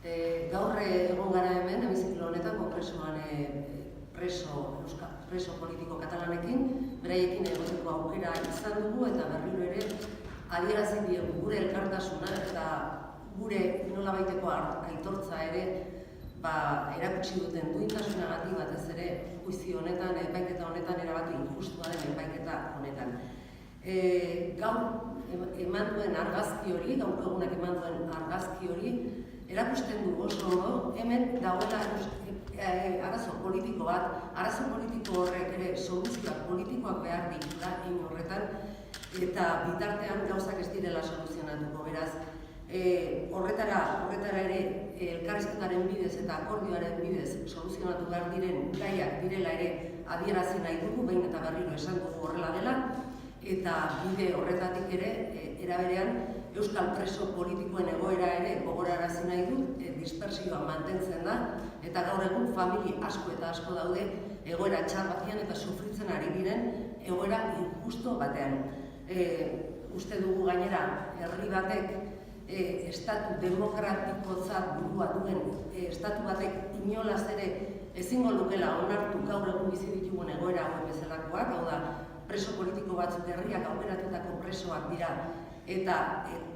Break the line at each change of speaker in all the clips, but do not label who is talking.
Gaur egon gara hemen, hemiziklo honetan, kongresuan preso politiko katalanekin, beraiekin egoteko aukera izan dugu eta berriro ere adierazi diegu gure elkartasuna eta gure nolabaiteko aitortza ere erakutsi duten duintasunagatik batez ere juizio honetan, epaiketa honetan, erabaki injustua den epaiketa honetan. Gaur eman duen argazki hori, gaur egunak eman duen argazki hori, erakusten du oso ondo, hemen dagoela arazo politiko bat, arazo politiko horrek ere soluzioak politikoak behar ditula horretan, eta bitartean gauzak ez direla soluzionatuko, beraz. Horretara ere elkarrizketaren bidez eta akordioaren bidez soluzionatu behar diren gaiak direla ere adierazi nahi dugu, behin eta berriro esan dugu horrela dela, eta bide horretatik ere, era berean, euskal preso politikoen egoera ere gogorarazi nahi du, dispersioa mantentzen da, eta gaur egun famili asko eta asko daude egoera txar batean eta sufritzen ari diren egoera injusto batean. Uste dugu gainera, herri batek estatu demokratikotzat burua duen estatu batek inolaz ere ezingo lukela onartu gaur egun bizi ditugun egoera hauen bezalakoak, hau da, preso politiko batzuk herriak aukeratutako presoak dira, eta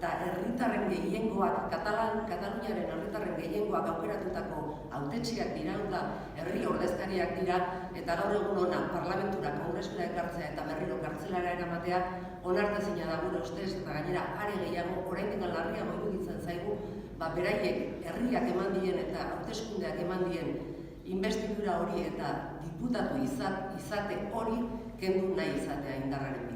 herritarren gehiengoak, Kataluniaren herritarren gehiengoak aukeratutako hautetsiak dira, hau da, herri ordezkariak dira, eta gaur egun hona parlamentura, kongresura ekartzea eta berriro kartzelara eramatea onartezina da gure ustez, eta gainera are gehiago, oraindik larriago iruditzen zaigu, beraiek herriak eman dien eta hauteskundeak eman dien investidura hori eta diputatu izate hori kendu nahi izatea indarraren